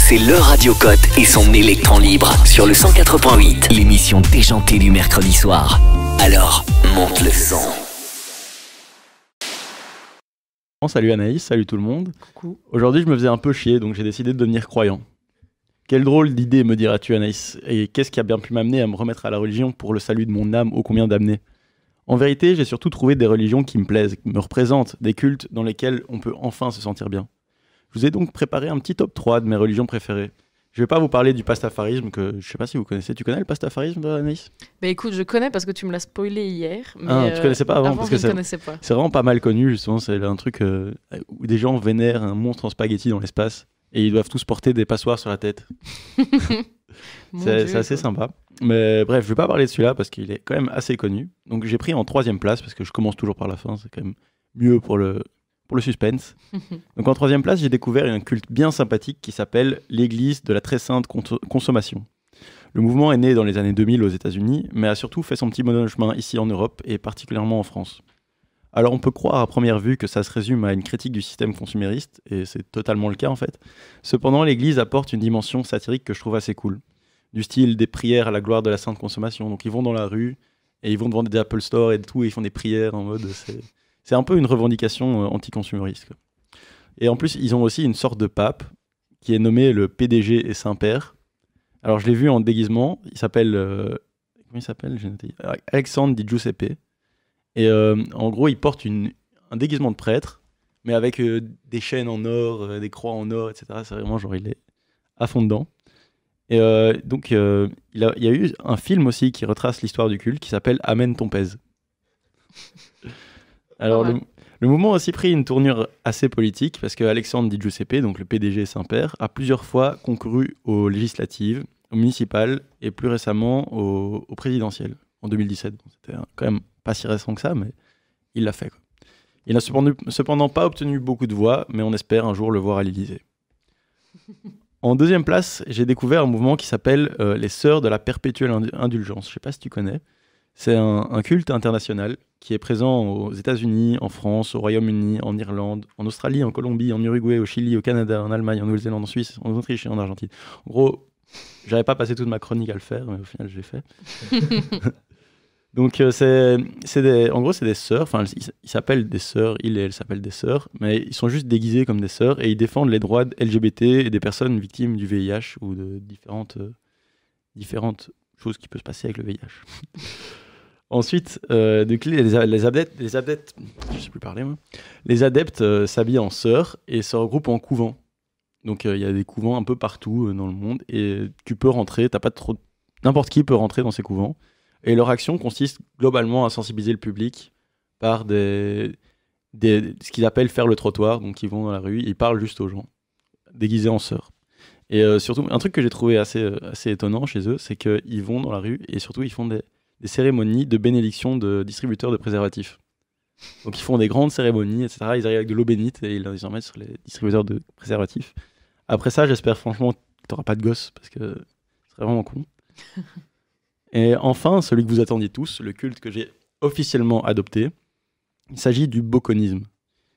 C'est le Radio Cote et son électron libre sur le 104.8, l'émission déjantée du mercredi soir. Alors, monte le son. Salut Anaïs, salut tout le monde. Coucou. Aujourd'hui, je me faisais un peu chier, donc j'ai décidé de devenir croyant. Quelle drôle d'idée, me diras-tu Anaïs. Et qu'est-ce qui a bien pu m'amener à me remettre à la religion pour le salut de mon âme ô combien damnée? En vérité, j'ai surtout trouvé des religions qui me plaisent, qui me représentent, des cultes dans lesquels on peut enfin se sentir bien. Je vous ai donc préparé un petit top 3 de mes religions préférées. Je vais pas vous parler du pastafarisme, que je sais pas si vous connaissez. Tu connais le pastafarisme, toi, Anaïs? Bah écoute, je connais parce que tu me l'as spoilé hier. Mais Ah, tu connaissais pas avant, parce je que ne connaissais pas. c'est vraiment pas mal connu, justement. C'est un truc où des gens vénèrent un monstre en spaghetti dans l'espace et ils doivent tous porter des passoires sur la tête. C'est assez sympa. Mais bref, je vais pas parler de celui-là parce qu'il est quand même assez connu. Donc j'ai pris en 3e place parce que je commence toujours par la fin. C'est quand même mieux pour le suspense. Donc en 3e place, j'ai découvert un culte bien sympathique qui s'appelle l'Église de la Très Sainte Consommation. Le mouvement est né dans les années 2000 aux États-Unis, mais a surtout fait son petit bonhomme de chemin ici en Europe et particulièrement en France. Alors on peut croire à première vue que ça se résume à une critique du système consumériste, et c'est totalement le cas en fait. Cependant, l'Église apporte une dimension satirique que je trouve assez cool. Du style des prières à la gloire de la sainte consommation. Donc ils vont dans la rue et ils vont devant des Apple Store et tout, et ils font des prières en mode... C'est un peu une revendication anti-consumériste, quoi. Et en plus, ils ont aussi une sorte de pape qui est nommé le PDG et Saint-Père. Alors, je l'ai vu en déguisement. Il s'appelle... comment il s'appelle? J'ai noté. Alexandre Di Giuseppe. Et en gros, il porte un déguisement de prêtre, mais avec des chaînes en or, des croix en or, etc. C'est vraiment genre, il est à fond dedans. Et donc, il y a eu un film aussi qui retrace l'histoire du culte qui s'appelle Amen ton pèse. Alors, le mouvement a aussi pris une tournure assez politique parce que Alexandre Di Giuseppe, donc le PDG Saint-Père, a plusieurs fois concouru aux législatives, aux municipales et plus récemment aux présidentielles en 2017. Bon, c'était quand même pas si récent que ça, mais il l'a fait, quoi. Il n'a cependant pas obtenu beaucoup de voix, mais on espère un jour le voir à l'Élysée. En 2e place, j'ai découvert un mouvement qui s'appelle les Sœurs de la Perpétuelle Indulgence. Je ne sais pas si tu connais. C'est un culte international qui est présent aux États-Unis, en France, au Royaume-Uni, en Irlande, en Australie, en Colombie, en Uruguay, au Chili, au Canada, en Allemagne, en Nouvelle-Zélande, en Suisse, en Autriche et en Argentine. En gros, j'avais pas passé toute ma chronique à le faire, mais au final, je l'ai fait. Donc, en gros, c'est des sœurs. Enfin, ils s'appellent des sœurs, il et elle s'appellent des sœurs, mais ils sont juste déguisés comme des sœurs et ils défendent les droits LGBT et des personnes victimes du VIH ou de différentes choses qui peuvent se passer avec le VIH. Ensuite, les adeptes, je sais plus parler moi. Les adeptes s'habillent en sœurs et se regroupent en couvents. Donc il y a des couvents un peu partout dans le monde et tu peux rentrer. N'importe qui peut rentrer dans ces couvents. Et leur action consiste globalement à sensibiliser le public par ce qu'ils appellent faire le trottoir. Donc ils vont dans la rue, ils parlent juste aux gens, déguisés en sœurs. Et surtout, un truc que j'ai trouvé assez étonnant chez eux, c'est qu'ils vont dans la rue et surtout ils font des cérémonies de bénédiction de distributeurs de préservatifs. Donc ils font des grandes cérémonies, etc. Ils arrivent avec de l'eau bénite et ils en mettent sur les distributeurs de préservatifs. Après ça, j'espère franchement que tu n'auras pas de gosse parce que ce serait vraiment con. Et enfin, celui que vous attendiez tous, le culte que j'ai officiellement adopté, il s'agit du bokonisme.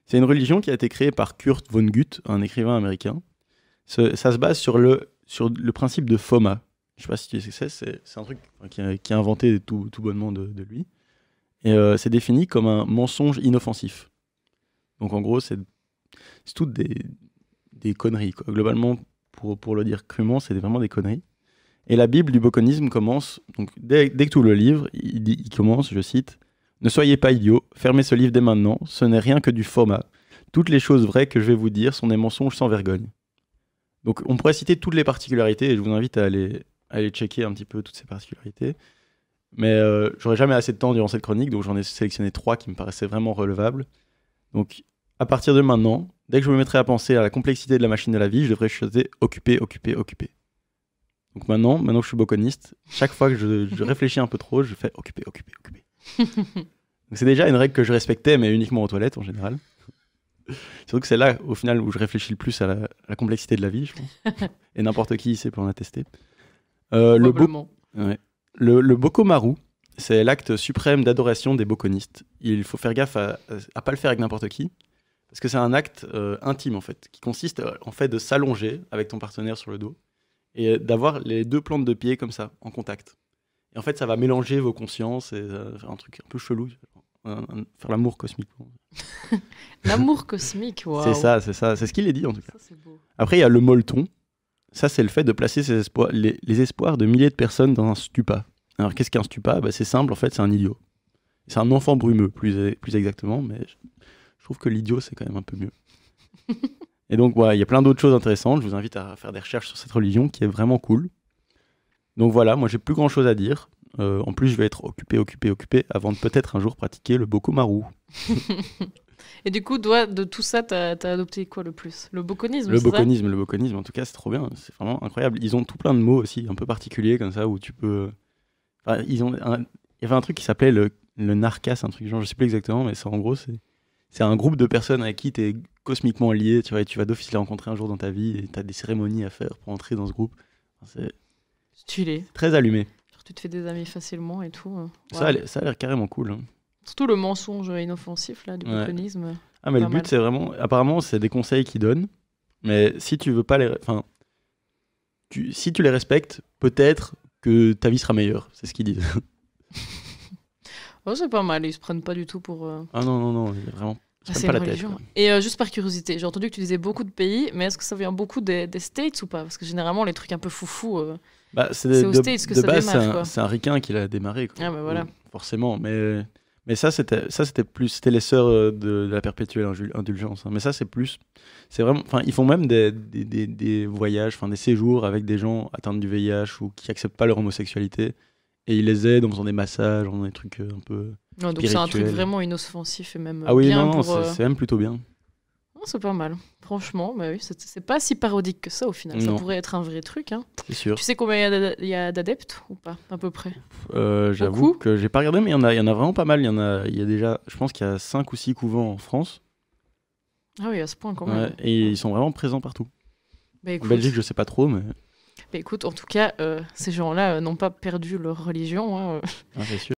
C'est une religion qui a été créée par Kurt Vonnegut, un écrivain américain. Ça se base sur le principe de FOMA. Je ne sais pas si tu sais ce que c'est un truc qui a inventé tout bonnement de lui. Et c'est défini comme un mensonge inoffensif. Donc en gros, c'est toutes des conneries, quoi. Globalement, pour le dire crûment, c'est vraiment des conneries. Et la Bible du bokonisme commence, donc dès que tu ouvres le livre, il commence, je cite, « Ne soyez pas idiots, fermez ce livre dès maintenant, ce n'est rien que du FOMA. Toutes les choses vraies que je vais vous dire sont des mensonges sans vergogne. » Donc on pourrait citer toutes les particularités, et je vous invite à aller checker un petit peu toutes ces particularités. Mais j'aurais jamais assez de temps durant cette chronique, donc j'en ai sélectionné 3 qui me paraissaient vraiment relevables. Donc à partir de maintenant, dès que je me mettrai à penser à la complexité de la machine de la vie, je devrais chuter « occuper, occuper, occuper ». Donc maintenant que je suis bokoniste, chaque fois que je réfléchis un peu trop, je fais « occuper, occuper, occuper ». Donc c'est déjà une règle que je respectais, mais uniquement aux toilettes en général. Surtout que c'est là, au final, où je réfléchis le plus à la complexité de la vie, je pense. Et n'importe qui ici peut en attester. Le bokomaru, c'est l'acte suprême d'adoration des bokonistes. Il faut faire gaffe à pas le faire avec n'importe qui, Parce que c'est un acte intime, en fait, qui consiste en fait de s'allonger avec ton partenaire sur le dos et d'avoir les deux plantes de pied comme ça, en contact. Et en fait, ça va mélanger vos consciences et faire un truc un peu chelou. Faire l'amour cosmique. L'amour cosmique, waouh. C'est ça. C'est ce qu'il est dit, en tout cas. Ça, c'est beau. Après, il y a le molleton. Ça, c'est le fait de placer les espoirs de milliers de personnes dans un stupa. Alors, qu'est-ce qu'un stupa ? C'est simple, en fait, c'est un idiot. C'est un enfant brumeux, plus exactement, mais je trouve que l'idiot, c'est quand même un peu mieux. Et donc, il y a plein d'autres choses intéressantes. Je vous invite à faire des recherches sur cette religion qui est vraiment cool. Donc voilà, moi, j'ai plus grand-chose à dire. En plus, je vais être occupé avant de peut-être un jour pratiquer le bokomaru. Et du coup, de tout ça, t'as adopté quoi le plus ? Le bokonisme, Le c'est ça ? bokonisme, en tout cas, c'est trop bien. C'est vraiment incroyable. Ils ont tout plein de mots aussi, un peu particuliers comme ça, où tu peux... Enfin, il y avait un truc qui s'appelait le narcas, un truc genre, je sais plus exactement, mais en gros, c'est un groupe de personnes avec qui tu es cosmiquement lié, tu vois, et tu vas d'office les rencontrer un jour dans ta vie, et tu as des cérémonies à faire pour entrer dans ce groupe. Enfin, c'est stylé. très allumé. Genre, tu te fais des amis facilement et tout. Ça a l'air carrément cool. Hein. Surtout le mensonge inoffensif là, du bokonisme. Ah, mais le Pas but, mal. c'est vraiment... Apparemment, c'est des conseils qu'ils donnent, mais si tu veux pas les... Enfin, si tu les respectes, peut-être que ta vie sera meilleure. C'est ce qu'ils disent. Oh, c'est pas mal, ils se prennent pas du tout pour... Ah non, il y a vraiment... Ah, se c'est prennent une pas la religion. tête, quoi. Et juste par curiosité, j'ai entendu que tu disais beaucoup de pays, mais est-ce que ça vient beaucoup des States ou pas ? Parce que généralement, les trucs un peu foufou... C'est aux States que de ça base, démarre, quoi. c'est un ricain qui l'a démarré. Quoi. Ah, bah voilà. Forcément, mais ça, c'était les sœurs de la perpétuelle indulgence. Hein. Mais ça, c'est vraiment... Enfin, ils font même des voyages, des séjours avec des gens atteints du VIH ou qui acceptent pas leur homosexualité. Et ils les aident en faisant des massages, en faisant des trucs un peu Non, donc c'est un truc spirituels. vraiment inoffensif et même Ah oui, bien non, pour... c'est même plutôt bien. Non, c'est pas mal. Franchement, bah oui, c'est pas si parodique que ça au final. Ça Non. pourrait être un vrai truc. Hein. C'est sûr. Tu sais combien il y a d'adeptes ou pas, à peu près ? J'avoue Beaucoup que j'ai pas regardé, mais il y en a vraiment pas mal. Il y a déjà, je pense qu'il y a 5 ou 6 couvents en France. Ah oui, à ce point quand même. Ouais, et ils sont vraiment présents partout. Bah, En écoute, Belgique, je sais pas trop, mais bah, écoute, en tout cas, ces gens-là n'ont pas perdu leur religion. Hein. c'est sûr.